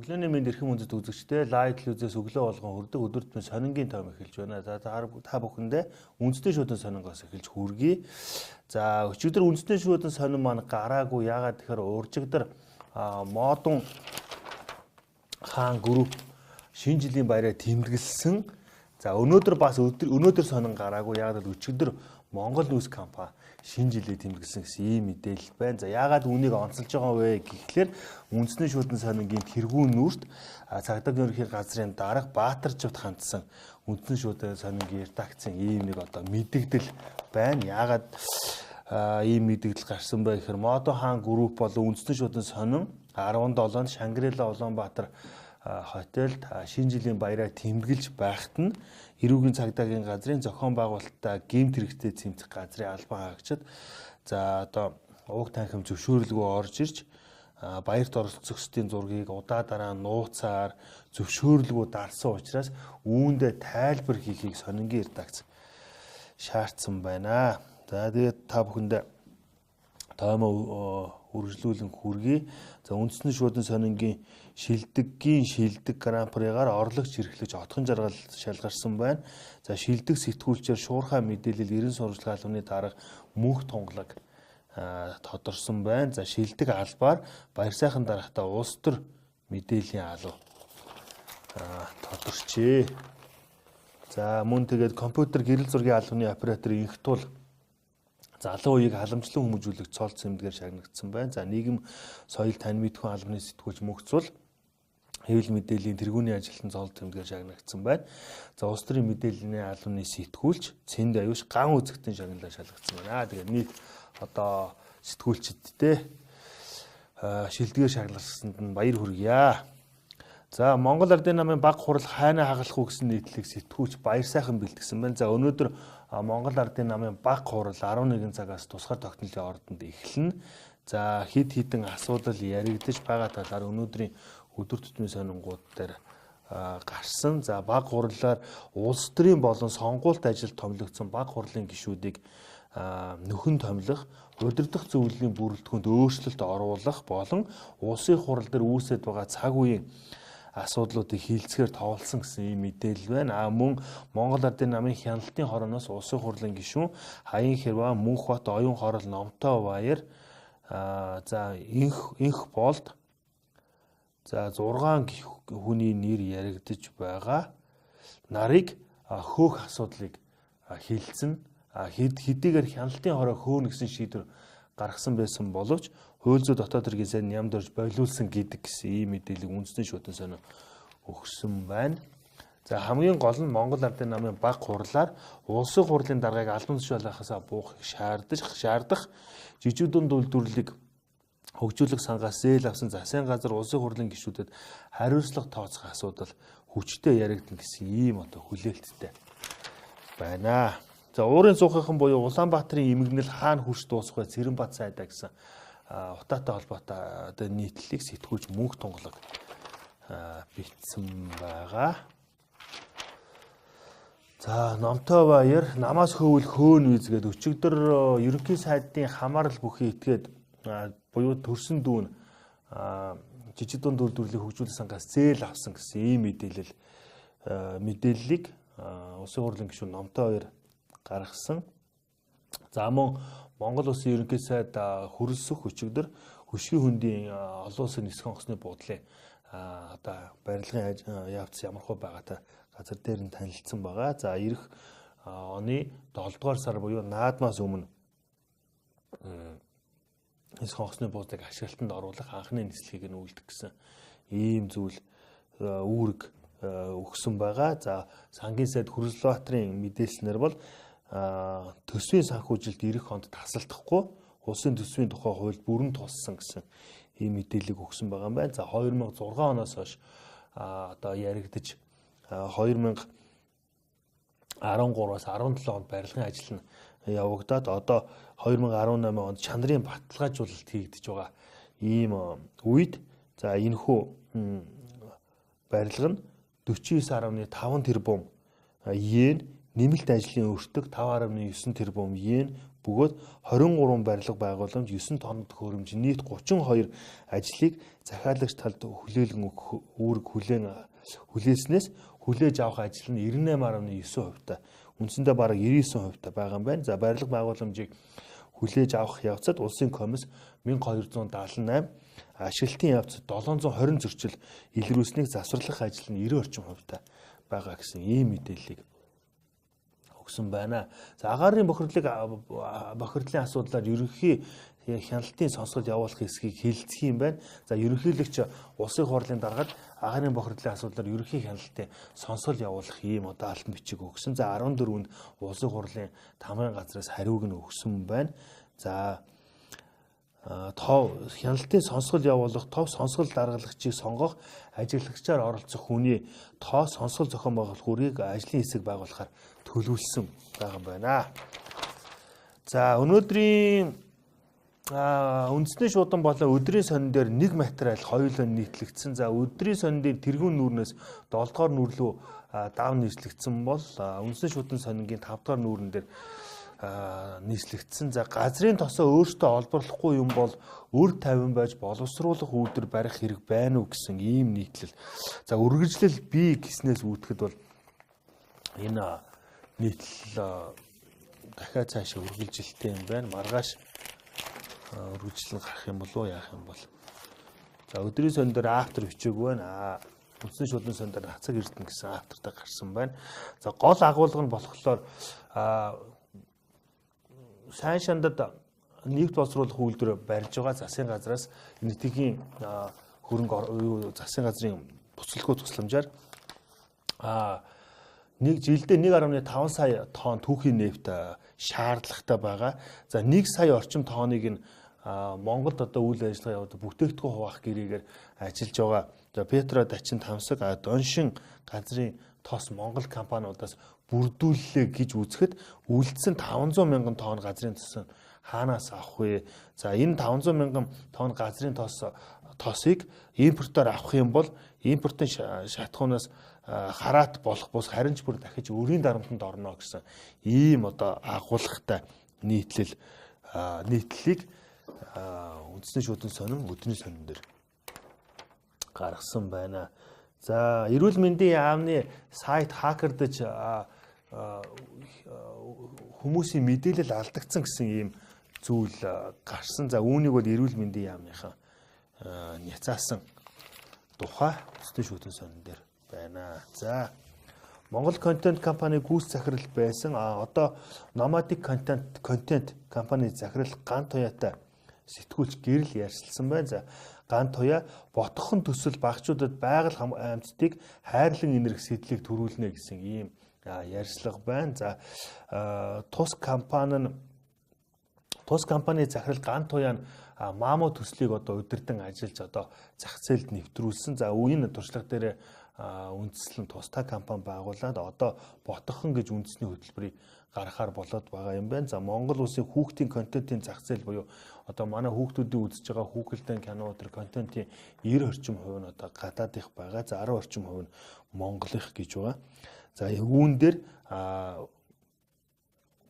Өглөөний мэнд эрхэм үндэт үзэгчдээ лайв телевизээс өглөө болгон хүрдэг өдөр тутмын сонингийн том эхэлж байна. За та бүхэндээ үндэсний шуудын сонингоос эхэлж хүргэе. За өчигдөр үндэсний шуудын сонин маань гараагүй. Яагаад тэгэхээр уржигдөр модон хаан групп шинэ жилийн баяраа тэмдэглэсэн. За өнөөдөр бас өнөөдөр сонин гараагүй. Яагаад гэвэл өчигдөр Монгол Ньюс компани шинэ жилийг тэмдэглэсэн гэсэн ийм мэдээлэл байна. За яагаад үүнийг онцолж байгаа вэ гэхлээр үндэсний шуудын сонингийн тэргүүн нүрт цагдаагийн ерөнхий газрын дарга Баатаржавд хандсан үндэсний шуудын сонингийн редакцийн ийм нэг одоо мэдэгдэл байна. Яагаад ийм мэдэгдэл гарсан бэ гэхээр Модон хаан групп болон үндэсний шуудын сонин 17-нд Шангрила Улаанбаатар хотелд шинэ жилийн баяраа тэмдэглэж байхад нь эрүүгийн цагдаагийн газрын зохион байгуулалтаа гэмт хэрэгтээ цэмцэх газрын албан хаагчид за одоо уг танхим зөвшөөрлгөө орж ирж баярт оролцогчдын зургийг удаа дараа нууцаар зөвшөөрлгөө дарсан учраас үүндээ тайлбар хийхийг сонингийн редакц шаардсан байна. За тэгээд та бүхэндээ тоомоо үргэлжлүүлэн хүргэе. За үндэсний шуудын сонингийн шилдэг гран пригаар орлогч эрхлэж отхон жаргал шалгарсан байна. За шилдэг сэтгүүлчээр шуурхай мэдээлэл 90 сурвалжлага албаны дарга мөнх тунгалаг тодорсон байна. За шилдэг албаар баяр сайхан дарагтаа улс төр мэдээллийн алба тодорчээ. За мөн тэгээд компьютер гэрэл зургийн албаны оператор инх тул залуу үеийг халамжлан хүмүүжүүлэх цол цэмдгээр шагнагдсан байна. За нийгэм соёл тань мэдхүйн албаны сэтгүүлч Мөнхцул хэвлэл мэдээллийн тэргүүний ажилтан цол цэмдгээр шагнагдсан байна. За улс төрийн мэдээллийн албаны сэтгүүлч Цэнд Аюуш ган үзэгтэн шагналаа шалгагдсан байна. Тэгээд нийт одоо сэтгүүлчдтэй шилдгээр шагналсанд нь баяр хүргье. За Монгол Ардын намын баг хурал хайнаа хагалах уу гэсэн нийтлэг сэтгүүлч баяр сайхан бэлтгэсэн байна. За өнөөдөр Монгол Ардын намын баг хурал 11 цагаас тусгаар тогтнолын ордонд эхэлнэ. За хэд хэдэн асуудал яригдж байгаа талаар өнөөдрийн өдөр тутмын сонингууд дээр гарсан. За баг хурлаар улс төрийн болон сонгуульт ажилд томилогдсон баг хурлын гишүүдийг нөхөн томилох, удирдах зөвлөлийн бүрэлдэхүүнд өөрчлөлт оруулах болон улсын хурал дээр үүсэж байгаа цаг үеийн асуудлуудыг хилцгээр товлсон гэсэн ийм мэдээлэл байна. Мөн Монгол Ардын намын хяналтын хорооноос улсын хурлын гишүүн Хаян Хэрваа, Мөнхбат, Оюун хорол, Номтой баяр, за инх болд, за 6 хүний нэр яригдж байгаа нарыг хөөх асуудлыг хилцэн хэдийгээр хяналтын хороо хөөнө гэсэн шийдвэр гаргасан байсан боловч хууль зүйн дотоод хэргийн сайн нямд орж болиулсан гэдэг гэсэн ийм мэдээллийг үндэсний шуудын сонин өгсөн байна. За хамгийн гол нь Монгол Ардын намын баг хурлаар улсын хурлын даргаыг албан тушаалахаас буухыг шаардах жижиг дунд үйлдвэрлэлийг хөгжүүлэх сангаас зээл авсан засгийн газар улсын хурлын гишүүдэд хариуцлага тооцох асуудал хүчтэй яригдана гэсэн ийм одоо хүлээлттэй байна. За уурын цуухын буюу Улаанбаатарын эмгэнэл хаана хүрч дуусах вэ? Цэрэнбат сайдаа гэсэн утаатай холбоотой нийтлэлийг сэтгүүлч Мөнх тунгалаг бичсэн байгаа. За Номтой баяр намаас хөвөл хөөн виз гэдэг өчигдөр ерөнхий сайдын хамаарал бүхий этгээд буюу төрсөн дүүн жижиг дунд үйлдвэрлэлийг хөгжүүлэх сангаас зээл авсан гэсэн ийм мэдээллийг улсын хурлын гишүүн Номтой баяр гаргасан. За мөн Монгол улсын ерөнхий сайд хөрөлсөх өчигдөр хөшгийн хөндийн олон улсын нисэх онгоцны буудлын одоо барилгын явц ямархуу байгаатай газар дээр нь танилцсан байгаа. За ирэх оны 7 дугаар сар буюу наадмаас өмнө нисэх онгоцны буудлыг ашиглалтанд оруулах анхны нислэгийг нь үйлдэх гэсэн ийм зүйл үүрэг өгсөн байгаа. За сангийн сайд Хүрэлбаатарын мэдээлснээр бол төсвийн санхүүжилт ирэх хонд тасалдахгүй улсын төсвийн тухай хууль бүрэн тулсан гэсэн ийм мэдээллийг өгсөн байгаа юм байна. За 2006 оноос хойш одоо яригдж 2013-аас 17 онд барилгын ажил нь явагдаад одоо 2018 онд чанарын баталгаажуулалт хийгдэж байгаа ийм үед за энэхүү барилга нь 49.5 тэрбум йен, нэмэлт ажлын өртөг 5.9 тэрбум йен, бөгөөд 23 барилга байгууламж 9 тоног төхөөрөмж нийт 32 ажлыг захиалагч талд хүлээлгэн үүрэг хүлээснээс хүлээж авах ажил нь 98.9%-та үндсэндээ бараг 99%-та байгаа юм байна. За барилга байгууламжийг хүлээж авах явцад улсын комисс 1278, ашиглалтын явцад 720 зөрчил илрүүлсэнийг засварлах ажил нь 90 орчим хувьтай байгаа гэсэн ийм мэдээллийг өгсөн байна. За агаарын бохирдлын асуудлаар ерөнхий хяналтын сонсгол явуулах хэсгийг хэлэлцэх юм байна. За ерөнхийлөгч улсын хурлын даргаад агаарын бохирдлын асуудлаар ерөнхий хяналтын сонсгол явуулах ийм албан бичиг өгсөн. За 14-нд улсын хурлын тамгын газраас хариуг нь өгсөн байна. За хяналтын сонсгол явуулах, тов сонсгол даргалагчийг сонгох, ажиглагчаар оролцох хүний тоо сонсгол зохион байгуулах үргийг ажлын хэсэг байгуулахаар төлөвлөсөн байгаа юм байна. За өнөөдрийн үндэсний шуудан болон өдрийн сонин дээр нэг материал хоёулаа нийтлэгдсэн. За өдрийн сонин дээр тэргүүн нүүрнээс 7 дугаар нүүр рүү давн нийслэгдсэн бол үндэсний шуудан сонингийн 5 дугаар нүүрэн дээр нийслэгдсэн. За газрын тосоо өөртөө олборлохгүй юм бол өр тавин байж боловсруулах үүдэр барих хэрэг байна уу гэсэн ийм нийтлэл. За үргэлжлэл бий гэснээс үүдхэд бол энэ нийтлэл дахиад цаашаа үргэлжилттэй юм байна. Маргааш үргэлжлэл гарах юм болов уу яах юм бол. За өдрийн сонин дээр автор бичээгүй байна. Үндэсний шуудан сонин дээр Хацаг Эрдэнэ гэсэн автортай гарсан байна. За гол агуулга нь болохоор сайн шандад нэгт боловсруулах үйлдвэр барьж байгаа засгийн газраас нийтийн хөрөнгө засгийн газрын буцалгүй тусламжаар нэг жилдээ 1.5 сая тонн түүхийн нефт шаардлагатай байгаа. За 1 сая орчим тонныг нь Монголд одоо үйл ажиллагаа явуулдаг бүтээгдэхүүн хуваах гэрээгээр ажиллаж байгаа. За Петро Дачин Тамсаг Доншин газрын тос Монгол компаниудаас бүрдүүллээ гэж үзэхэд үлдсэн 500 мянган тонн газрын тос хаанаас авах вэ? За энэ 500 мянган тонн газрын тосыг импортоор авах юм бол импортын шатхуунаас хараат болох бус харин ч бүр дахиж өрийн дарамтанд орно гэсэн ийм одоо агуулгатай нийтлэлийг үндэсний шуудан сонин өдрийн сонин дээр гаргасан байна. За эрүүл мэндийн яамны сайт хакердж хүмүүсийн мэдээлэл алдагдсан гэсэн ийм зүйл гарсан. За үүнийг бол эрүүл мэндийн яамныхаа няцаасан тухай үндэсний шуудан сонин дээр байна. За Монгол контент компани гүйц захирал байсан. Одоо Nomadic контент компани захирал Ган Туяатай сэтгүүлч гэрэл ярьцлсан байна. За Ган Туяа ботхон төсөл багчуудад байгаль амьтдыг хайрлан инэрх сэтлийг төрүүлнэ гэсэн ийм ярьцлага байна. За тус компани захирал Ган Туяа нь Мамо төслийг одоо удирдан ажиллаж одоо зах зээлд нэвтрүүлсэн. За энэ туршлага дээр үндэслэн тустай компани байгуулад одоо ботхон гэж үндэсний хөтөлбөрийг гаргахаар болоод байгаа юм байна. За Монгол улсын хүүхдийн контентын зах зээл буюу одоо манай хүүхдүүдийн үзэж байгаа хүүхэлдэйн кино төр контентын 90 орчим хувь нь одоо гадаадынх байгаа. За 10 орчим хувь нь монголынх гэж байгаа. За үүн дээр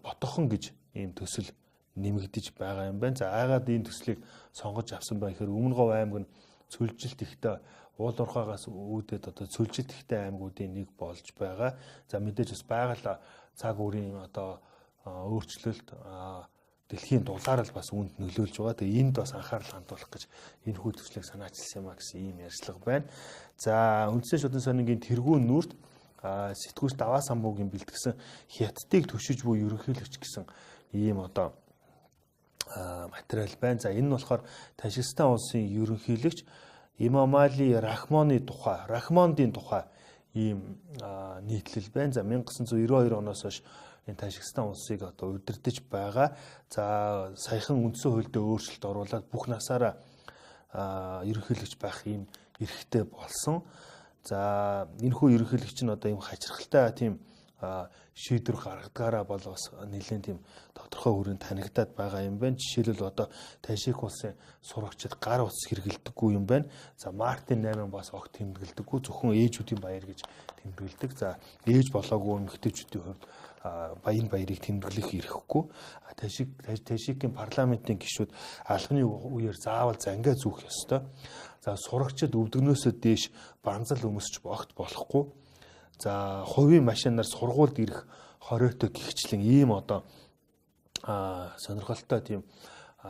ботхон гэж ийм төсөл нэмэгдэж байгаа юм байна. За айгаад энэ төслийг сонгож авсан байх хэрэг Өмнө Говь аймаг нь цөлжилт ихтэй уул уурхаагаас үүдээд одоо цөлжилт ихтэй аймагуудын нэг болж байгаа. За мэдээж бас байгаль цаг үеийн одоо өөрчлөлт дэлхийн дулаар л бас үүнд нөлөөлж байгаа. Тэгээ энд бас анхаарал хандуулах гэж энэ хүү төслийг санаачилсан юм а гэсэн ийм ярьцлага байна. За үндэсний шуудан сонингийн тэргүүн нүрт сэтгүүлч Даваа Самбуугийн бэлтгэсэн хятадыг төшиж буй ерөнхийлөгч гэсэн ийм одоо материал байна. За энэ нь болохоор Тажикстан улсын ерөнхийлөгч Имамали Рахмондын тухай ийм нийтлэл байна. За 1992 оноос хойш энэ Тажикстан улсыг одоо удирдах байгаа. За саяхан үндсэн хуульд өөрчлөлт оруулаад бүх насаараа ерөнхийлөгч байх ийм эрхтэй болсон. За энэ хүү ерөнхийлөгч нь одоо ийм хачирхалтай тийм шийдвэр гаргадгаараа бол бас нэлээд тийм тодорхой хүрээнд танигдаад байгаа юм байна. Жишээлбэл одоо Тажик улсын сурагчид гар утас хэрэгэлдэггүй юм байна. За Мартин 8 бас огт тэмдэглэдэггүй, зөвхөн ээжүүдийн баяр гэж тэмдэглэдэг. За ээж болоогүй эмэгтэйчүүдийн хувьд баян баярыг тэмдэглэх ирэхгүй. Тажикийн парламентын гишүүд алхны үеэр заавал зангаа зүүх ёстой. За сурагчид өвдгнөөсөө дээш банзал өмсч огт болохгүй. За хувийн машинаар сургуульд ирэх хориотой гихчлэн ийм одоо сонирхолтой тийм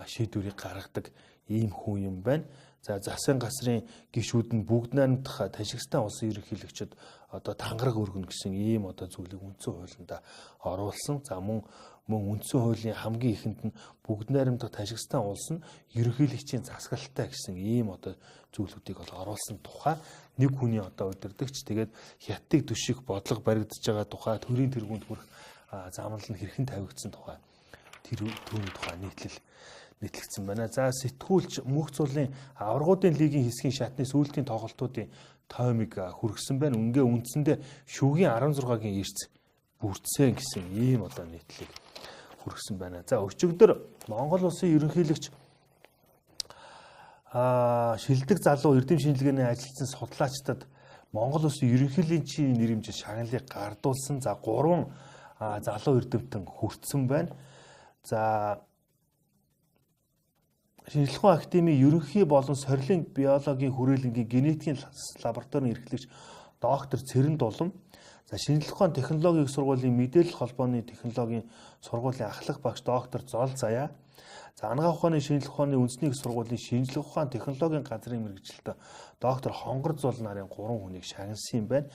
шийдвэрийг гаргадаг ийм хүн юм байна. За засгийн газрын гишүүд нь бүгд найрамдах Тажикстан улсын ерөнхийлөгчд одоо тангараг өргөнө гэсэн ийм одоо зүйлийг үндсэн хуулинд оруулсан. За мөн үндсэн хуулийн хамгийн ихэнд нь бүгд найрамдах Тажикстан улс нь ерөнхийлөгчийн засаглалтай гэсэн ийм одоо зүйлүүдийг бол оруулсан тухай нэг хүний одоо удирдагч тэгээд хятадыг төших бодлого баригдаж байгаа тухай төрийн тэргуунд хүрэх замнал нь хэрхэн тавигдсан тухай тэр түүний тухай нийтлэгдсэн байна. За сэтгүүлч мөнх цулын аваргуудын лигийн хэсгийн шатны сүүлтийн тоглолтуудын тоймыг хүргэсэн байна. Үнгээ үндсэндээ шүгийн 16-гийн эрц бүрдсэн гэсэн ийм одоо нийтлэг хүргэсэн байна. За өчигдөр Монгол улсын ерөнхийлөгч шилдэг залуу эрдэм шинжилгээний ажилтсан судлаачдад Монгол улсын ерөнхийлөгчийн нэрэмжит шагналыг гардуулсан. За 3 залуу эрдэмтэн хүртсэн байна. За Шинжилгээ академийн ерөнхий болон сорилын биологийн хүрээлэнгийн генетикийн лабораторийн эрхлэгч доктор Цэрэн Дулам, за шинжилгээ ухааны технологийн их сургуулийн мэдээлэл холбооны технологийн сургуулийн ахлах багш доктор Зол Заяа, за анагаах ухааны шинжилгээ ухааны үндэсний их сургуулийн шинжилгээ ухааны технологийн газрын мэргэжилтэ доктор Хонгор Зул нарын 3 хүнийг шагналсан юм байна.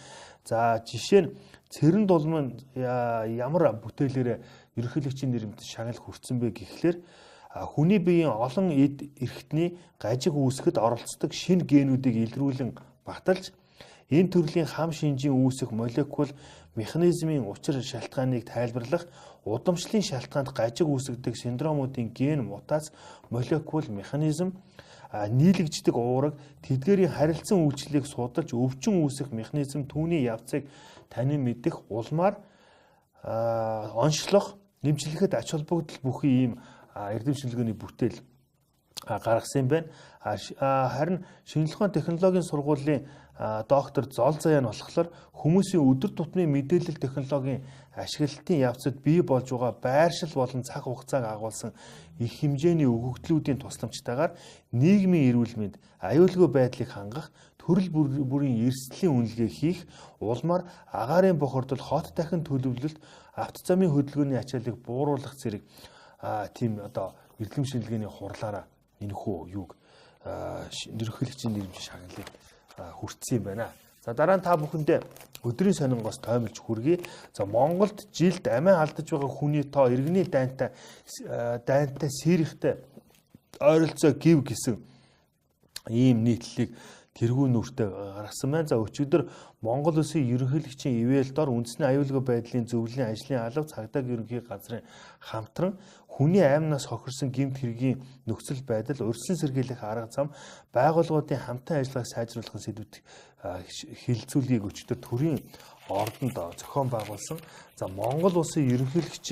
За жишээ нь Цэрэн Дулам ямар бүтээлээр ерөнхийлөгчийн нэрмэд шагнал хүртсэн бэ гэхлээр хүний биеийн олон эд эрхтний гажиг үүсгэхэд оролцдог шинэ генүүдийг илрүүлэн баталж энэ төрлийн хам шинжийн үүсэх молекул механизмын учир шалтгааныг тайлбарлах удамшлын шалтгаанд гажиг үүсгдэг синдромуудын ген мутац молекул механизм нийлэгждэг уураг тэдгээрийн харилцан үйлчлэлийг судалж өвчин үүсэх механизм түүний явцыг танин мэдэх улмаар онцлох нэмжлэхэд ач холбогдол бүхий ийм эрдэм шинжилгээний бүтээл гаргасан юм байна. Харин шинжилгээ ухааны технологийн сургуулийн доктор Зол Заяа нь болохоор хүмүүсийн өдөр тутмын мэдээлэл технологийн ашиглалтын явцад бий болж байгаа байршил болон цаг хугацааг агуулсан их хэмжээний өгөгдлүүдийн тусламжтайгаар нийгмийн эрүүл мэнд, аюулгүй байдлыг хангах, төрөл бүрийн эрсдлийн үнэлгээ хийх, улмаар агаарын бохирдол, хот дахин төлөвлөлт, авто замын хөдөлгөөний ачааллыг бууруулах зэрэг тийм одоо эрдэм шинжилгээний хурлаараа энэхүү юуг ерөнхийлөгчийн нэрмжит шагналыг хүртсэн юм байна. За дараа нь та бүхэндээ өдрийн сонингоос тоомлж хүргэе. За Монголд жилд амиа алдаж байгаа хүний тоо иргэний дайнтай сэрихтэй ойролцоо гів гэсэн ийм нийтлэлийг тэргүүн нүртэй гаргасан байна. За өчигдөр Монгол улсын ерөнхийлөгчийн ивэл дор үндэсний аюулгүй байдлын зөвлөлийн ажлын алба цагдаагийн ерөнхий газрын хамтран хүний аймнаас хохирсон гэмт хэргийн нөхцөл байдал, урьдчилан сэргийлэх арга зам, байгууллагуудын хамтан ажиллагааг сайжруулахын сэдвүүд хилцүүлгийг өчигдөр төрийн ордонд зохион байгуулсан. За Монгол улсын ерөнхийлөгч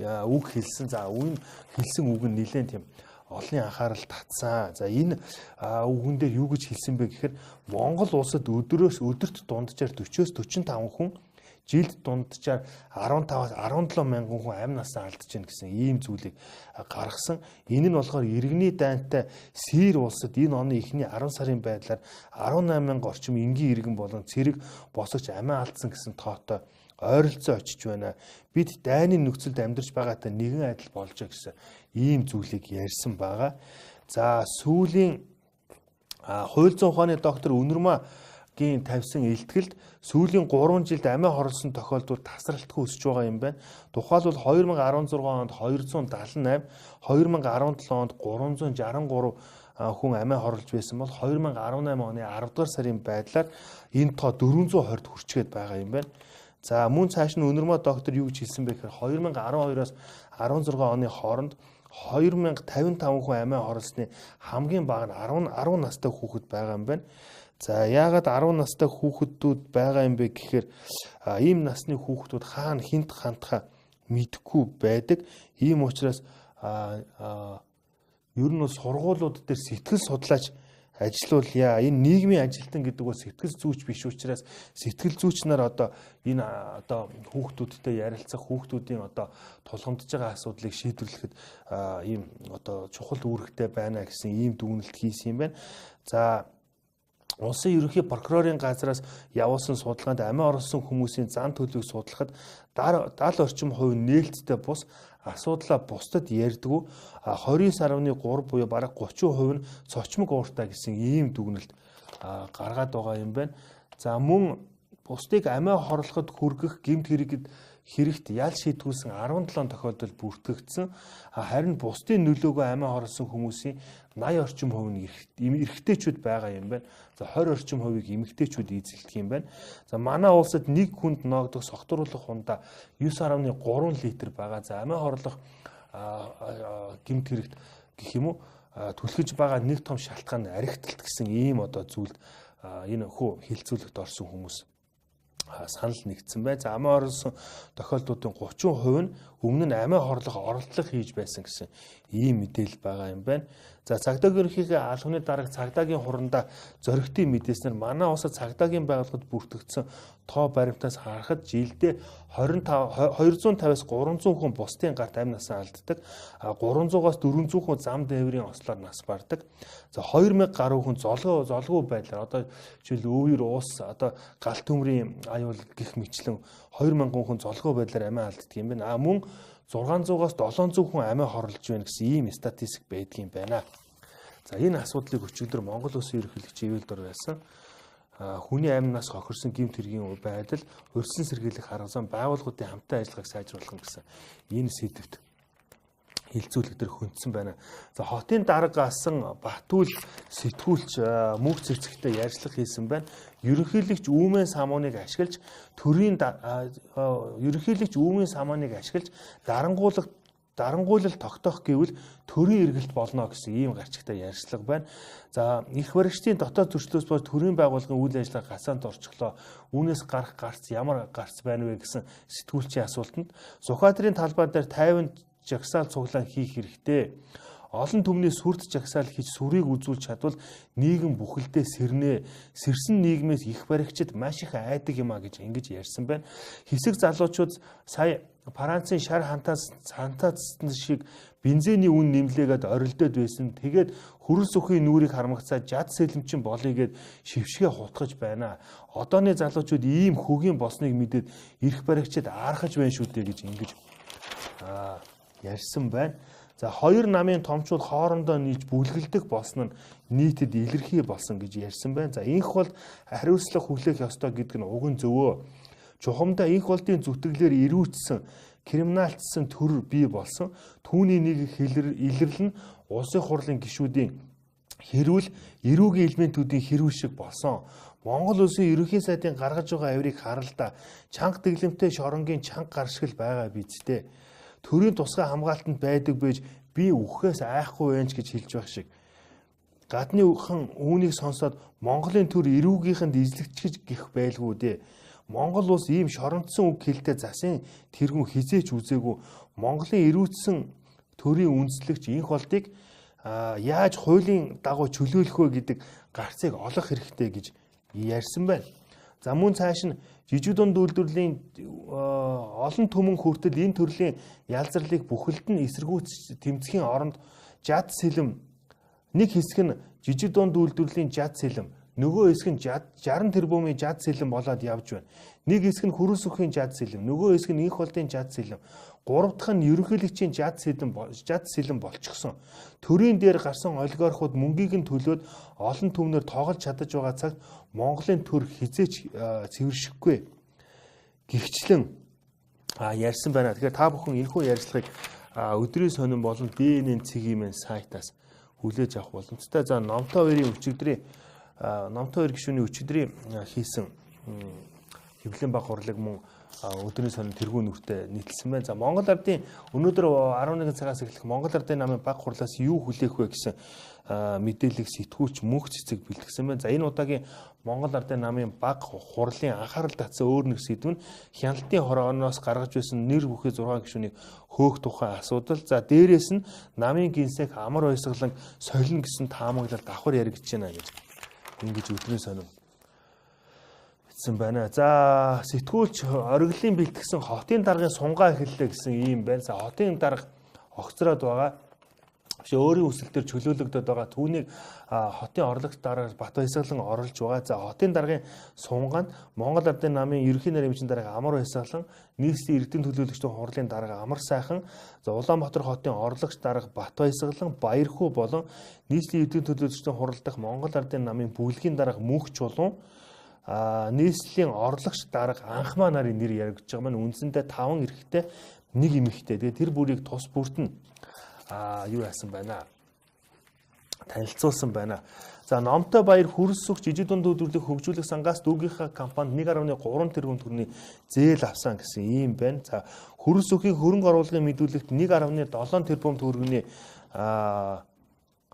үг хэлсэн. За хэлсэн үг нь нэлээд тийм олонний анхаарал татсан. За энэ үгэн дээр юу гэж хэлсэн бэ гэхээр Монгол улсад өдөрт дунджаар 40-с 45 хүн, жилд дунджаар 15-аас 17 мянган хүн амь насаа алдаж байна гэсэн ийм зүйлийг гаргасан. Энэ нь болохоор иргэний дайнтай Сир улсад энэ оны эхний 10 сарын байдлаар 18,000 орчим энгийн иргэн болон цэрэг босогч амиа алдсан гэсэн тоотой ойролцоо очиж байна. Бид дайны нөхцөлд амьдарч байгаатай нэгэн адил болж байгаа гэсэн ийм зүйлийг ярьсан байгаа. За сүүлийн хууль зүйн ухааны доктор Үнэрмагийн тавьсан илтгэлд сүүлийн 3 жилд амиа хорлсон тохиолдол тасралтгүй өсөж байгаа юм байна. Тухайлбал 2016 онд 278, 2017 онд 363 хүн амиа хорлож байсан бол 2018 оны 10 дугаар сарын байдлаар энэ тоо 420-д хүрчгээд байгаа юм байна. За мөн цааш нь Үнэрмаа доктор юу гэж хэлсэн бэ гэхээр 2012-оос 16 оны хооронд 2055 хүн амиа хорлсны хамгийн бага нь 10 настай хүүхэд байгаа юм байна. За яагаад 10 настай хүүхэдүүд байгаа юм бэ гэхээр ийм насны хүүхдүүд хаана хинт хандхаа мэдэхгүй байдаг. Ийм учраас ер нь бол сургуулиуд дээр сэтгэл судлаач ажилуулъя. Энэ нийгмийн ажилтан гэдэг бол сэтгэл зүйч биш учраас сэтгэл зүйч нар одоо энэ одоо хүүхдүүдтэй ярилцах, хүүхдүүдийн одоо тулгамдж байгаа асуудлыг шийдвэрлэхэд ийм одоо чухал үүрэгтэй байна гэсэн ийм дүгнэлт хийсэн юм байна. За улсын ерөнхий прокурорын газраас явуулсан судалгаанд амиа оруулсан хүмүүсийн зан төлөвийг судлахад 70 орчим хувь нээлттэй бус асуудлаа бусдад ярьдгүй 29.3 буюу бараг 30% нь цочмог ууртай гэсэн ийм дүгнэлт гаргаад байгаа юм байна. За мөн бусдыг амиа хорлоход хүргэх гэмт хэрэгт ял шийтгүүлсэн 17 тохиолдол бүртгэгдсэн. Харин бусдын нөлөөгөө амиа хорлсон хүмүүсийн 80 орчим хувь нь эрэгтэйчүүд байгаа юм байна. За 20 орчим хувийг эмэгтэйчүүд эзэлдэг юм байна. За манай улсад нэг хүнд ноогдох согтруулах хундаа 9.3 литр байгаа. За амиа хорлох гэмт хэрэгт гэх юм уу түлхэж байгаа нэг том шалтгаан архиталт гэсэн ийм одоо зүйлд энэ хилцүүлэгт орсон хүмүүс санал нэгдсэн бай. За амиа хорлсон тохиолдлуудын 30% нь өмнө нь амиа хорлох оролдлого хийж байсан гэсэн ийм мэдээлэл байгаа юм байна. За цагдаагийн ерөнхийлөгчийн албаны дарга цагдаагийн хурандаа зоригтын мэдээснээр манай улсад цагдаагийн байгууллагад бүртгэгдсэн тоо баримтаас харахад жилдээ 250-аас 300 хүн бусдын гарт амь насаа алддаг. 300-аас 400 хүн зам дээврийн ослоор нас бардаг. За 2000 гаруй хүн золгүй байдлаар одоо жишээл өвөр уус одоо галт төмрийн аюул гих мэтлэн 2000 хүн золгүй байдлаар амиа алддаг юм байна. Мөн 600-аас 700 хүн амиа хорлож байна гэсэн ийм статистик байдаг юм байна. За энэ асуудлыг өчигдөр Монгол Улсын ерөнхийлөгч ивэл дор байсан. Хүний амнаас хохирсон гэмт хэргийн байдал, урьдчилан сэргийлэх арга зам, байгууллагуудын хамтаа ажиллагааг сайжруулах гэсэн энэ сэдвт хилцүүлэг дээр хөндсөн байна. За хотын дарга асан Батүл сэтгүүлч мөнх цэцэгтэй ярьцлага хийсэн байна. Ерөнхийлөгч үүмэн самууныг ашиглаж дарангуулал тогтоох гэвэл төрийн эргэлт болно гэсэн ийм гарчигтай ярьцлага байна. За их баригчдын дотоод зөрчлөөс болж төрийн байгууллагын үйл ажиллагаа гасаанд орчихлоо. Үүнээс гарах гарц ямар гарц байна вэ гэсэн сэтгүүлчийн асуултанд Сүхбаатарын талбай дээр 50 жагсаал цуглаан хийх хэрэгтэй. Олон түмний сүрд жагсаал хийж сүрийг үзүүлж чадвал нийгэм бүхэлдээ сэрнэ. Сэрсэн нийгмээс их баригчид маш их айдаг юм а гэж ингэж ярьсан байна. Хэсэг залуучууд сая Францын шар хантаацсан шиг бензиний үн нэмлээгээд орилдод байсан. Тэгээд хөрөл сүхийн нүрийг хармагцаад жад сэлэмчин болъё гэд шившгээ хутгаж байна. Одооны залуучууд ийм хөгийн болсныг мэдээд эрх баригчид аархаж байна шүү дээ гэж ингэж ярьсан байна. За хоёр намын томчууд хоорондоо нийлж бүлгэлдэх болсон нь нийтэд илэрхий болсон гэж ярьсан байна. За инх бол хариуцлага хүлээх ёстой гэдэг нь уг нь зөвөө. Чухамдаа инх болдын зүтгэлээр ирүүцсэн, криминалчсан төр бий болсон. Түүний нэг илэрлэл нь улсын хурлын гишүүдийн хэрүүл эрүүгийн элементүүдийн хэрүүл шиг болсон. Монгол улсын ерөнхий сайдын гаргаж байгаа авирыг харалда чанга дэглэмтэй шоронгийн чанга гаршгал байгаа бидтэй. Төрийн тусгай хамгаалтанд байдаг байж би үхэхээс айхгүй байж гэж хэлж байх шиг. Гадны хан үүнийг сонсоод Монголын төр эрүүгийнхэнд эзлэгчж гих байлгүй дээ. Монгол улс ийм шорондсон үг хэлтэй засын тэргүүн хизээч үзээгүй. Монголын эрүүцсэн төрийн үндэслэгч инх болдыг яаж хуулийн дагуу чөлөөлөх вэ гэдэг гарцыг олох хэрэгтэй гэж ярьсан байна. За мөн цааш нь жижиг дунд үйлдвэрлэлийн олон түмэн хүртэл энэ төрлийн ялзарлыг бүхэлд нь эсэргүүцэж тэмцэхийн оронд жад сэлэм нэг хэсэг нь жижиг дунд үйлдвэрлэлийн жад сэлэм, нөгөө хэсэг нь 60 тэрбумын жад сэлэм болоод явж байна. Нэг хэсэг нь хөрөн сүхийн жад сэлэм, нөгөө хэсэг нь инх болдын жад сэлэм, гурав дахь нь ерөнхийлөгчийн жад сэлэм болчихсон. Төрийн дээр гарсан олигархууд мөнгийг нь төлөөд олон түвнээр тоглож чадаж байгаа цагт Монголын төр хизээч цэвэршихгүй. Гихчлэн ярьсан байна. Тэгэхээр та бүхэн энэхүү ярьцлагыг өдрийн сонин болон БНН цэгийн сайтаас хүлээж авах боломжтой. За Номтой хоёр гишүүний өчигдрийн хийсэн хэвлэн баг хурлыг мөн өдрийн сонин тэргүүн нүртэй нийтэлсэн байна. За Монгол Ардын өнөөдөр 11 цагаас эхлэх Монгол Ардын намын баг хурлаас юу хүлээх вэ гэсэн мэдээллийг сэтгүүлч мөнх цэцэг бэлтгэсэн байна. За энэ удаагийн Монгол Ардын намын баг хурлын анхаарал татсан өөр нэг сэдв нь хяналтын хорооноос гаргаж байсан нэр бүхий 6 гишүүнийг хөөх тухай асуудал. За дээрээс нь намын гинсэг амар ойсголон солино гэсэн таамаглал давхар яригдж байна гэж ингэж өдрийн сонин байна. За сэтгүүлч ориглын бэлтгэсэн хотын даргын сунгаа эхэллээ гэсэн юм байна. За хотын дарга огцроод байгаа. Биш өөрийн өсөлтөөр чөлөөлөгдөд байгаа. Түүнийг хотын орлогч дарга Бат Баясгалан оруулж байгаа. За хотын даргын сунгаанд Монгол Ардын намын ерөнхий нарийн эмчийн дарга Амар Баясгалан, нийслэлийн иргэдийн төлөөлөгчдийн хурлын дарга Амар Сайхан, за Улаанбаатар хотын орлогч дарга Бат Баясгалан, Баярхүү болон нийслэлийн иргэдийн төлөөлөгчдийн хурал дахь Монгол Ардын намын бүлгийн дарга Мөнх Чулуун, нийслэлийн орлогч дарга Анхмаа нарын нэр яригдж байгаа маань үндсэндээ 5 эрэгтэй 1 эмэгтэй. Тэгээ тэр бүрийг тус бүрт нь юу яасан байна? Танилцуулсан байна. За Номтой Баяр хөрс сүх жижиг дунд үйлдвэрлэлийг хөгжүүлэх сангаас дүүгийнхаа компанид 1.3 тэрбум төгрөгийн зээл авсан гэсэн ийм байна. За хөрс сүхийн хөрөнгө оруулалтын мэдүүлэгт 1.7 тэрбум төгрөгийн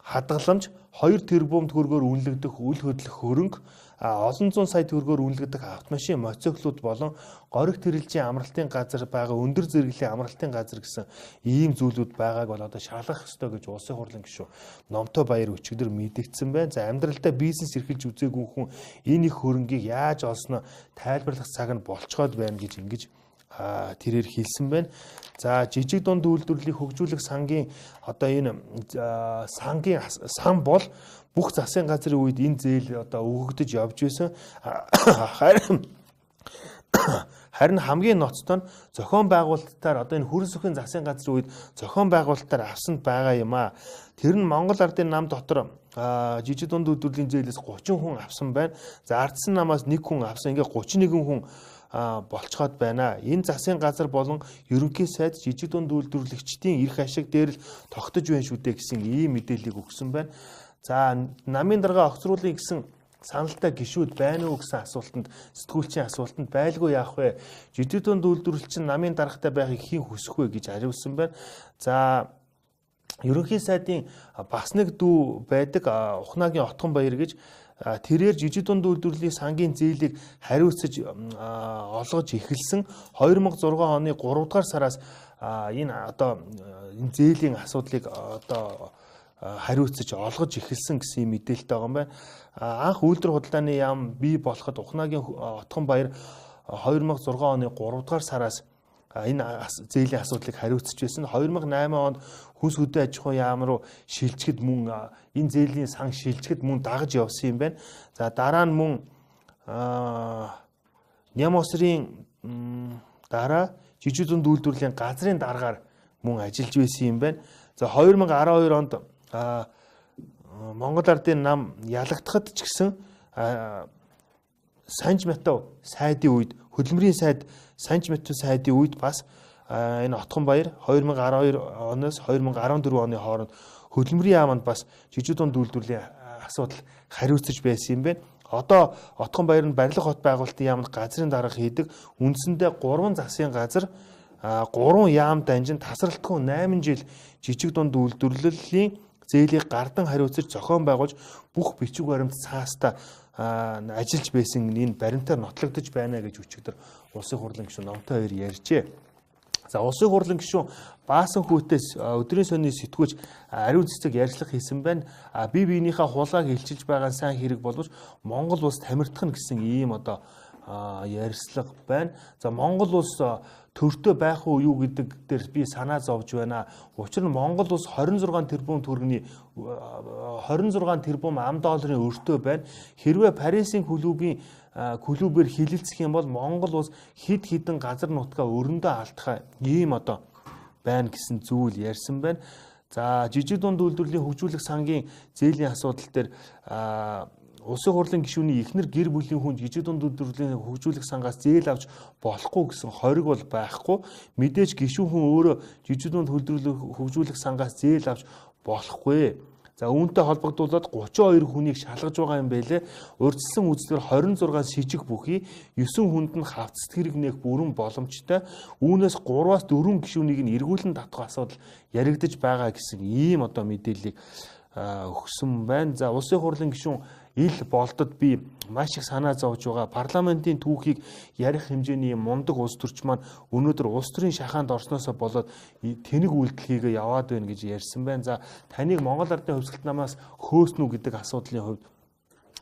хадгаламж 2 тэрбум төгрөгөөр үнэлэгдэх үл хөдлөх хөрөнгө, олон зуун сая төгрөгөөр үнэлэгдэх автомашин, моцикл болон гориг тэрэлжийн амралтын газар байгаа өндөр зэрэглэлийн амралтын газар гэсэн ийм зүйлүүд байгааг бол одоо шалгах ёстой гэж улсын хурлын гишүүн Номтой Баяр өчигдөр мэдэгдсэн байна. За амьдралдаа бизнес эрхэлж үзээгүй хүн энэ их хөрөнгийг яаж олсноо тайлбарлах цаг нь болцоход байна гэж ингэж тэрээр хэлсэн байна. За жижиг дунд үйлдвэрлэлийг хөгжүүлэх сангийн одоо энэ сангийн сан бол бүх засгийн газрын үед энэ зээл одоо өгөгдөж явж байсан. Харин хамгийн ноцтой нь зохион байгуулалтаар одоо энэ хөрс сүхийн засгийн газрын үед зохион байгуулалтаар авсанд байгаа юм а. Тэр нь Монгол Ардын нам дотор жижиг дунд үйлдвэрлэлийн зээлээс 30 хүн авсан байна. За ардсан намаас 1 хүн авсан. Ингээ 31 хүн болцоход байна. Энэ засгийн газар болон ерөнхий сайд жижиг дунд үйлдвэрлэгчдийн эрх ашиг дээр л тогтож байна шүү дээ гэсэн ийм мэдээллийг өгсөн байна. За намын дарга огцруулъя гэсэн саналтай гишүүд байна уу гэсэн асуултанд сэтгүүлчийн асуултанд байлгүй яах вэ? Жижиг дунд үйлдвэрлэгч намын даргатай байхыг хэн хүсэх вэ гэж хариулсан байна. За ерөнхий сайдын бас нэг дүү байдаг Ухнаагийн Отгон Баяр гэж тэрээр жижиг дунд үйлдвэрлэлийн сангийн зээлийг хариуцаж олгож эхэлсэн 2006 оны 3 дугаар сараас энэ одоо энэ зээлийн асуудлыг одоо хариуцаж олгож эхэлсэн гэсэн мэдээлэлтэй байгаа юм байна. Анх үйлдвэр худалдааны яам бий болоход Ухнаагийн Отгон Баяр 2006 оны 3 дугаар сараас энэ зээлийн асуудлыг хариуцж байсан. 2008 онд хүнс хөдөө аж ахуйн яам руу шилжихэд мөн энэ зээлийн сан шилжихэд мөн дагаж явсан юм байна. За дараа нь мөн ням усрын дараа жижиг дунд үйлдвэрлэлийн газрын даргаар мөн ажиллаж байсан юм байна. За 2012 онд Монгол Ардын нам ялагдахад ч гэсэн Санж Матов сайдын үед хөдөлмөрийн сайд Санж Матов сайдын үед бас энэ Отгон Баяр 2012 оноос 2014 оны хооронд хөдөлмөрийн яамд бас жижиг дунд үйлдвэрлэлийн асуудал хариуцж байсан юм байна. Одоо Отгон Баяр нь барилга хот байгуулалтын яамд газрын дарга хийдэг. Үндсэндээ 3 засгийн газар 3 яам данжин тасралтгүй 8 жил жижиг дунд үйлдвэрлэлийн зээлийг гардан хариуцаж зохион байгуулж бүх бичиг баримт цаастаа ажиллаж байсан энэ баримтаар нотлогдож байна гэж өчигдөр улсын хурлын гишүүн Номтой Баяр ярьжээ. За улсын хурлын гишүүн Баасан Хүүтээс өдрийн сонины сэтгүүлч ариун цэцэг ярьцлага хийсэн байна. Бие биенийхээ хулгайг илчилж байгаа сайн хэрэг боловч Монгол улс тамирдах нь гэсэн ийм одоо ярьцлага байна. За Монгол улс төртөө байх уу юу гэдэг дээр би санаа зовж байна. Учир нь Монгол улс 26 тэрбум төгрөгийн 26 тэрбум ам долларын өртөө байна. Хэрвээ Парисын клубээр хилэлцэх юм бол Монгол улс хэд хэдэн газар нутгаа өрөндөө алдах ийм одоо байна гэсэн зүйл ярьсан байна. За жижиг дунд үйлдвэрлэлийн хөгжүүлэх сангийн зээлийн асуудал дээр улсын хурлын гишүүний эхнэр гэр бүлийн хүн жижиг дунд үйлдвэрлэлийн хөгжүүлэх сангаас зээл авч болохгүй гэсэн хориг бол байхгүй. Мэдээж гишүүн хүн өөрөө жижиг дунд хөгжүүлэх сангаас зээл авч болохгүй. За үүнтэй холбогдуулаад 32 хүнийг шалгаж байгаа юм байлээ. Урьдчилсан үзлэгээр 26 с жижиг бүхий 9 хүнд нь хавцад хэрэг нээх бүрэн боломжтой. Үүнээс 3-аас 4 гишүүнийг нь эргүүлэн татах асуудал яригдж байгаа гэсэн ийм одоо мэдээллийг өгсөн байна. За улсын хурлын гишүүн ил болдод би маш их санаа зовж байгаа. Парламентын түүхийг ярих хэмжээний мундаг улс төрч маань өнөөдөр улс төрийн шахаанд орсноосоо болоод тэнэг үйлдэл хийгээ яваад байна гэж ярьсан байна. За таныг Монгол Ардын хувьсгалт намаас хөөснө үү гэдэг асуудлын хувьд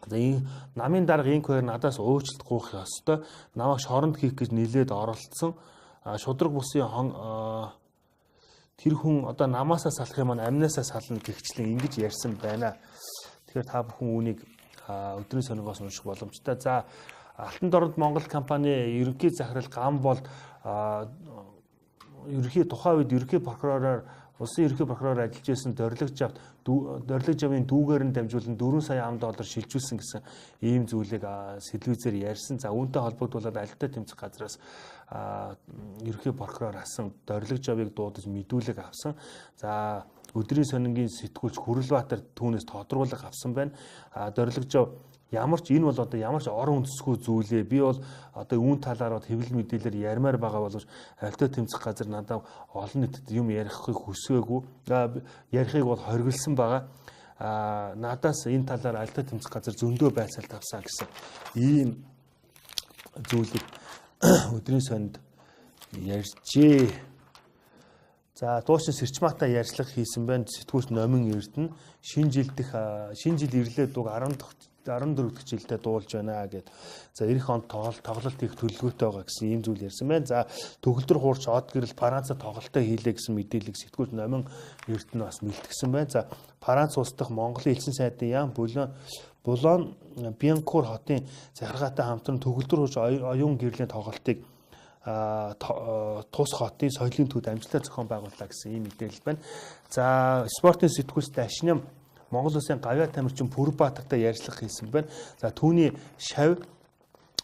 за энэ намын дарга инк хоёр надаас уучлалт гуйх ёстой. Намайг шоронд хийх гэж нилээд оролцсон. Шудраг бусын тэр хүн одоо намаасаа салах юм амнаасаа сална гихчлэн ингэж ярьсан байна. Тэгэхээр та бүхэн үүнийг өдрийн сонингоос унших боломжтой. За Алтан дорд Монгол компани ерөнхий захирал гам бол ерөнхий тухайн үед ерөнхий прокуророор улсын ерөнхий прокуророор ажиллаж байсан Дорилог Жавын дүүгээр нь дамжуулан 4 сая $4 шилжүүлсэн гэсэн ийм зүйлийг сэлвизээр ярьсан. За үүнтэй холбогдуулаад аль-та тэмцэх газраас ерөнхий прокурор асан Дорилог Жавыг дуудаж мэдүүлэг авсан. За өдрийн сонингийн сэтгүүлч Хүрлбаатар түүнээс тодруулга авсан байна. Дорилог Жав ямар ч энэ бол одоо ямар ч орон үндэсгүй зүйлээ. Би бол одоо үүн талаар хэвлэл мэдээлэлээр ярмаар байгаа боловч аль-та тэмцэх газар надад олон нийтэд юм ярихыг хүсвээгүй. Ярихыг бол хориглосон байгаа. Надаас энэ талаар аль-та тэмцэх газар зөндөө байцаалт авсан гэсэн ийм зүйлийг өдрийн сонинд ярьжээ. За дуучин Сэрчмаатай ярьцлага хийсэн байна. Сэтгүүлч Номин Эрдэнэ шинэ жил ирлээ дуг 14 дахь жилдээ дуулж байна гэд. За эх онд тоглолт хийх төлөвлөгөөтэй байгаа гэсэн ийм зүйл ярьсан байна. За төгөлдөр хуурч од гэрэл Францад тоглолтоо хийлээ гэсэн мэдээллийг сэтгүүлч Номин Эрдэнэ бас мэлтгэсэн байна. За Франц улс дахь Монголын элчин сайдын яам Булон Бянкур хотын захиргаатай хамтран төгөлдөр хуурч оюун гэрлийн тоглолтыг тус хотын соёлын төвд амжилтаар зохион байгууллаа гэсэн ийм мэдээлэл байна. За спортын сэтгүүлч Дашням Монгол улсын гавьяа тамирчин Пүрбаатартай ярьцлага хийсэн байна. За түүний шавь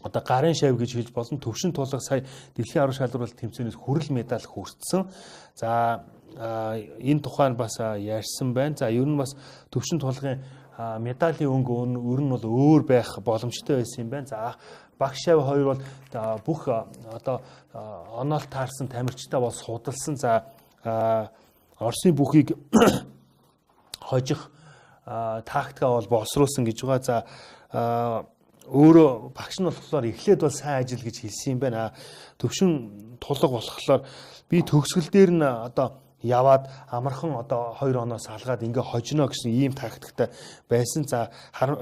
одоо гарын шавь гэж хэлж болно. Төвшин тулга сая дэлхийн 10 шалралт тэмцээнээс хүрэл медаль хүртсэн. За энэ тухайн бас ярьсан байна. За ер нь бас төвшин тулгын медалийн өнгө ер нь бол өөр байх боломжтой байсан юм байна. За багш шавь хоёр бол бүх одоо оноолт таарсан тамирчтай бол судалсан. За Оросын бүхийг хожих тактика бол боловсруулсан гэж байгаа. За өөрөө багш нь болохоор эхлээд бол сайн ажил гэж хэлсэн юм байна. Төвшин тулга болохоор би төгсгөл дээр нь одоо яваад амархан одоо 2 оноос салгаад ингээ хожино гэсэн ийм тактиктай байсан. За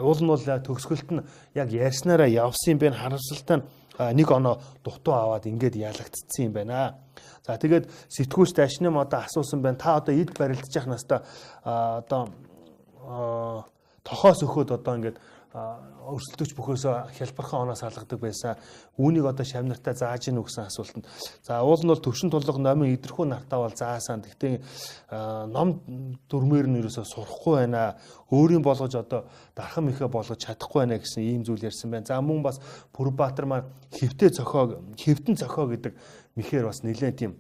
уул нь бол төгсгөлт нь яг ярьснараа явсан юм байна. Харамсалтай нь 1 оноо дутуу аваад ингээд ялагдцсан юм байна. За тэгээд сэтгүүлч Дашням одоо асуусан байна. Та одоо эд барилдаж явах настаа одоо тохоос өгөхөд одоо ингээд өрсөлдөгч бөхөөсөө хялбархан оноо салгадаг байсан. Үүнийг одоо шавнартай зааж ийн гэсэн асуултанд. За уул нь бол төвшин тулга номын идэрхүү нартаа бол заасан. Гэхдээ ном дүрмээр нь ерөөсөө сурахгүй байна. Өөрийн болгож одоо дархан мэхэ болгож чадахгүй байна гэсэн ийм зүйл ярьсан байна. За мөн бас Пүрбаатар маань хэвтэн цохоо гэдэг мэхээр бас нэлээд тийм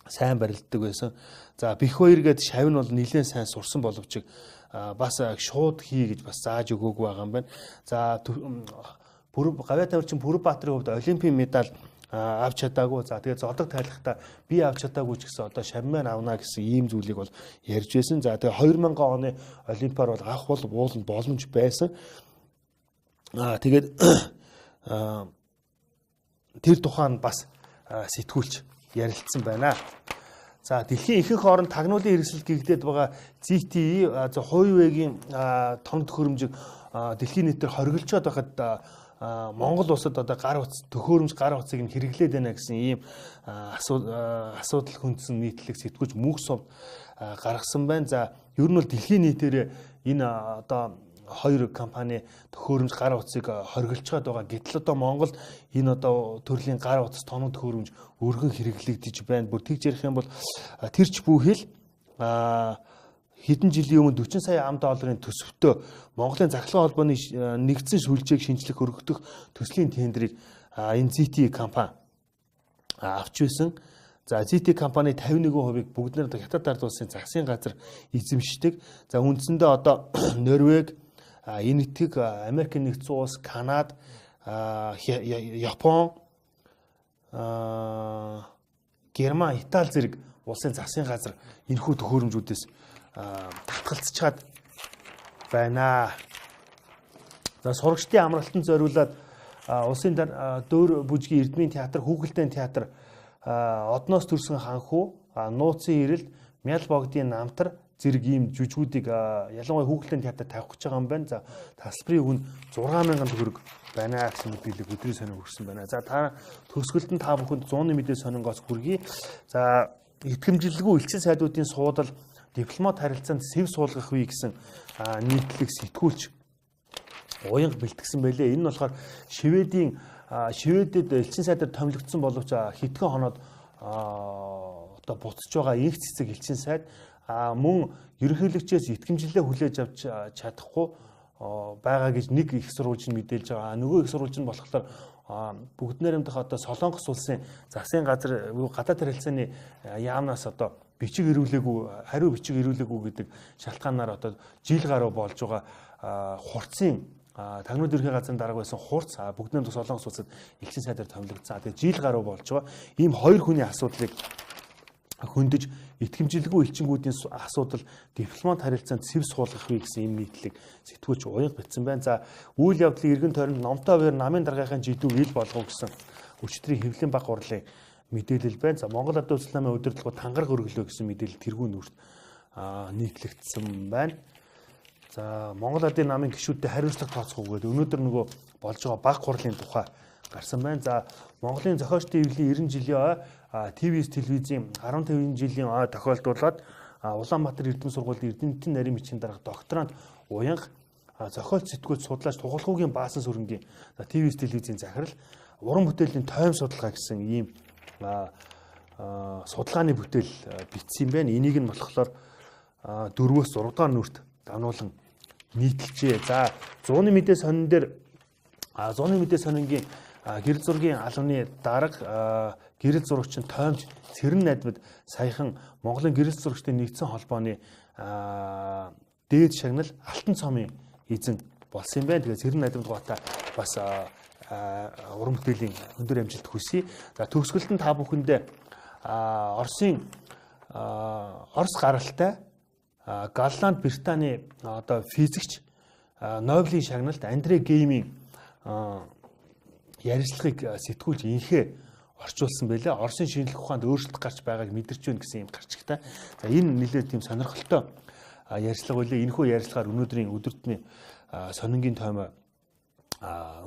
сайн барилддаг байсан. За бэх хоёр гээд шавь нь бол нэлээд сайн сурсан боловч бас шууд хий гэж бас зааж өгөөгүй байгаа юм байна. За гавьяа тамирчин Пүрбаатарын хувьд олимпийн медаль авч чадаагүй. За тэгээд зодог тайлхтаа би авч чадаагүй ч гэсэн одоо шавь маань авна гэсэн ийм зүйлийг бол ярьж байсан. За тэгээд 2000 оны олимпиар бол авах бол ууланд боломж байсан. Тэгээд тэр тухайн бас сэтгүүлч ярилцсан байна. За дэлхийн ихэнх орнд тагнуулын хэрэгсэл гэгдээд байгаа ZTE Хуавейгийн тоног төхөөрөмжийг дэлхийн нийтээр хоригложод байхад Монгол улсад одоо төхөөрөмж гар утсыг нь хэрэглээд байна гэсэн ийм асуудал хөндсөн нийтлэг сэтгүүлч Мөхсов гаргасан байна. За ер нь бол дэлхийн нийтээр энэ одоо 2 компани төхөөрөмж гар утсыг хоригложод байгаа. Гэтэл одоо Монголд энэ одоо төрлийн гар утас тоног төхөөрөмж өргөн хэрэглэгдэж байна. Бүр тэгж ярих юм бол тэрч бүхэл хэдэн жилийн өмнө 40 сая $40 төсөвтөө Монголын захлагын холбооны нэгдсэн сүлжээг шинжлэх өргөдөх төслийн тендерийг энэ ZTE компани авч байсан. За ZTE компани 51%-ийг бүгд нэр хятад ард улсын засгийн газар эзэмшдэг. За үндсэндээ одоо Норвеги, Энэтхэг, Америк нэгдсэн улс, Канада, Япон, Герман, Итали зэрэг улсын засгийн газар энэхүү төхөөрөмжүүдээс татгалзчихад байна. За сурагчдын амралтанд зориулаад улсын дөөр бүжгийн Эрдмийн театр, Хүүхэлдэйн театр, одноос төрсөн ханхуу, нууцын ирэл, мял богдын намтар зэрэг ийм жүжгүүдийг ялангуяа Хүүхэлдэйн театр тавих гэж байгаа юм байна. За тасалбарын үн 6,000 төгрөг байна гэсэн мэдээлэл өдрийн сонин хүрсэн байна. За та төгсгөлд нь та бүхэнд 100-ны мэдээ сонингоос хүргэе. За итгэмжлэлгүй элчин сайдуудын суудал дипломат харилцаанд сэв суулгах үе гэсэн нийтлэг сэтгүүлч уянга бэлтгэсэн байлээ. Энэ нь болохоор Шведэд элчин сайдаар томилогдсон боловч хэдхэн хоноод одоо буцаж байгаа инх цэцэг элчин сайд мөн ерөнхийлөгчөөс итгэмжлэлээ хүлээж авч чадахгүй байгаа гэж нэг их сурвалж нь мэдээлж байгаа. Нөгөө их сурвалж нь болохоор бүгд найрамдах одоо Солонгос улсын засгийн газар гадаад харилцааны яамнаас одоо бичиг ирүүлээгүй, хариу бичиг ирүүлээгүй гэдэг шалтгаанаар одоо жил гаруй болж байгаа хурцын тагнууд ерхий газрын дарга байсан хурц бүгд найрамдах Солонгос улсад элчин сайдаар томилогдсон. Тэгээ жил гаруй болж байгаа. Ийм хоёр хүний асуудлыг хөндөж итгэмжлэлгүй элчингүүдийн асуудал дипломат харилцаанд сэв суулгах вэ гэсэн энэ нийтлэг сэтгүүлч уянга бичсэн байна. За үйл явдлын эргэн тойронд номтой хуваар намын даргахийн жидүүг ил болгов гэсэн өчтөрийн хэвлэлийн баг хурлын мэдээлэл байна. За Монгол Адуу улс намын удирдлагууд тангараг өргөлөө гэсэн мэдээлэл тэргүүн нүрт нийтлэгдсэн байна. За Монгол Адын намын гишүүдтэй хариуцлага тооцохгүй гэдэг өнөөдөр нөгөө болж байгаа баг хурлын тухай гарсан байна. За Монголын зохиолчдын эвлэлийн 90 жилийн ТВ-с телевизийн 15 жилийн тохиолдуулаад Улаанбаатар Эрдэм сургуулийн Эрдэмтэн нарийн бичгийн дарга докторант уянга зохиолч сэтгүүлч судлаач Тухалхуугийн Баасан сүрэнгийн ТВ-с телевизийн захирал уран бүтээлийн тойм судалгаа гэсэн ийм судалгааны бүтээл бичсэн байна. Энийг нь болохоор 4-өөс 6 дахь нүрт дануулан нийтэлжээ. За 100-ны мэдээ сонин дээр 100-ны мэдээ сонингийн гэрэл зургийн албаны дарга гэрэл зурагч нь тоймч Цэрэн найдвар саяхан Монголын гэрэл зурагчдын нэгдсэн холбооны дээд шагнал Алтан цомын эзэн болсон юм байна. Тэгээ Цэрэн найдвар гоота бас уран бүтээлийн өндөр амжилт хүсье. За төгсгөлд нь та бүхэндээ Орос гаралтай Голланд Британий одоо физикч Нобелийн шагналт Андре Геймийн ярилцлагыг сэтгүүлж инхээ орчуулсан байлээ. Оросын шинжлэх ухаанд өөрчлөлт гарч байгааг мэдэрч байна гэсэн юм гарчигтай. За энэ нэлээд тийм сонирхолтой ярилцлага байлээ. Энэхүү ярилцлагаар өнөөдрийн өдөртний сонингийн тоймоо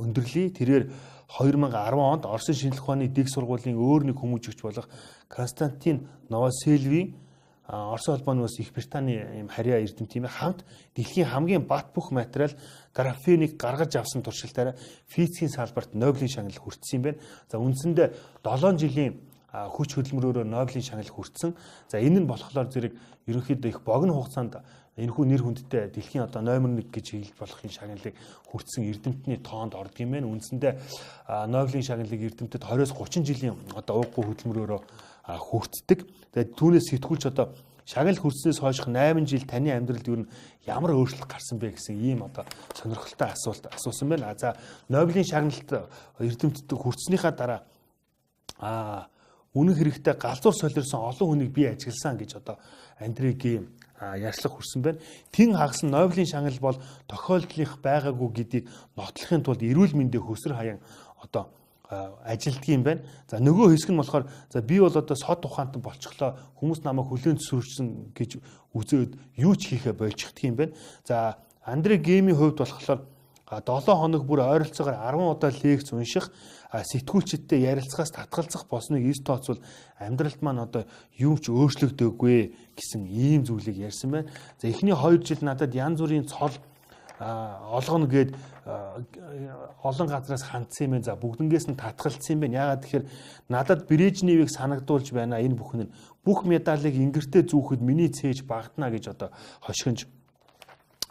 өндөрлөе. Тэрээр 2010 онд Оросын шинжлэх ухааны дэг сургуулийн өөр нэг хүмүүжигч болох Константин Новоселовийн Орос улбаны бас Их Британий юм харьяа эрдэмтдийн хамт дэлхийн хамгийн бат бөх материал графенийг гаргаж авсан туршилтаараа физикийн салбарт Нобелийн шагнал хүртсэн юм байна. За үндсэндээ 7 жилийн хүч хөдөлмөрөөр Нобелийн шагнал хүртсэн. За энэ нь болохоор зэрэг ерөнхийдөө их богино хугацаанд энэхүү нэр хүндтэй дэлхийн одоо номер 1 гэж хэлж болохын шагналыг хүртсэн эрдэмтний тоонд ордог юм байна. Үндсэндээ Нобелийн шагналыг эрдэмтэд 20-30 жилийн одоо ууггүй хөдөлмөрөөр хүртдэг. Тэгээд түүнээс сэтгүүлч одоо шагнал хүрснээс хойших 8 жил таны амьдралд юу ямар өөрчлөлт гарсан бэ гэсэн ийм одоо сонирхолтой асуулт асуусан байна. За Нобелийн шагналт эрдэмтэд хүртснийхаа дараа үнэн хэрэгтээ галзуур солирсон олон хүнийг би ажигласан гэж одоо Андре Гейм ярьцлага хүрсэн байна. Тэн хагас Нобелийн шагнал бол тохиолдлынх байгаагүй гэдгийг нотлохын тулд эрүүл мэндийн хөсөр хаян одоо ажилтдаг юм байна. За нөгөө хэсэг нь болохоор за би бол одоо сод ухаантай болчихлоо хүмүүс намайг хүлээн зөвшөөрсөн гэж үзээд юу ч хийхэ болчихдаг юм байна. За Андре Геймийн хувьд болохоор 7 хоног бүр ойролцоогоор 10 удаа лекц унших сэтгүүлчдтэй ярилцахаас татгалзах болсныг эс тооцвол амьдралд маань одоо юм ч өөрчлөгдөөгүй гэсэн ийм зүйлийг ярьсан байна. За эхний 2 жил надад янз бүрийн цол олгоно гээд олон газраас хандсан юм байна. За бүгднгээс нь татгалцсан юм байна. Яагаад тэгэхээр надад Брежневийг санагдуулж байна. Энэ бүхэн нь бүх медалийг ингэртээ зүүхэд миний цээж багтана гэж одоо хошигнж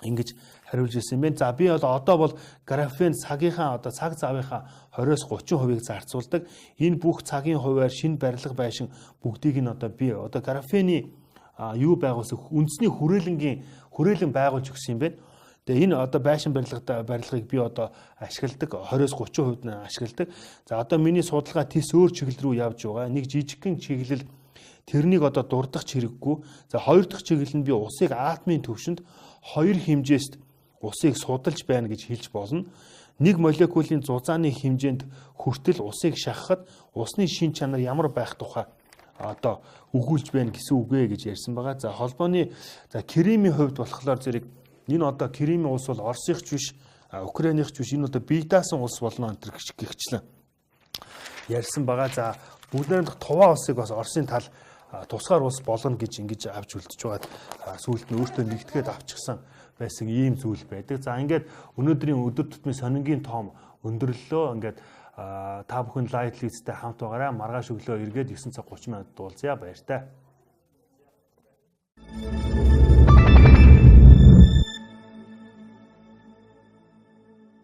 ингэж хариулж ирсэн юм байна. За би бол одоо бол графен цагийнхаа одоо цаг завынхаа 20-30%-ийг зарцуулдаг. Энэ бүх цагийн хуваар шинэ барилга байшин бүгдийг нь одоо би одоо графений юу байгуулсан үндэсний хүрээлэн байгуулж өгсөн юм байна. Тэгээ энэ одоо байшин барилгыг би одоо ашигладаг 20-30% нь ашигладаг. За одоо миний судалгаа тис өөр чиглэл рүү явж байгаа. Нэг жижигхэн чиглэл тэрнийг одоо дурдах хэрэггүй. За хоёр дахь чиглэл нь би усыг атомын түвшинд 2 хэмжээст усыг судалж байна гэж хэлж болно. Нэг молекулын зузааны хэмжээнд хүртэл усыг шахахад усны шин чанар ямар байх тухай одоо өгүүлж байна гэсэн үгэ гэж ярьсан байгаа. За холбооны Кремийн хувьд болохоор зэрэг энэ одоо Кремийн улс бол Оросынх ч биш, Украиных ч биш, энэ одоо бие даасан улс болно энэ гихчлэн ярьсан байгаа. За бүгдээр туваа улсыг бас Оросын тал тусгаар улс болгоно гэж ингэж авч үлдэж байгаад сүүлд нь өөртөө нэгтгэхэд авчихсан байсан ийм зүйл байдаг. За ингээд өнөөдрийн өдөр тутмын сонингийн тоом өндөрлөлөө. Ингээд та бүхэн Light Leads-тэй хамт байгаарай. Маргааш өглөө эргээд 9 цаг 30 минут дуулзъя. Баяртай.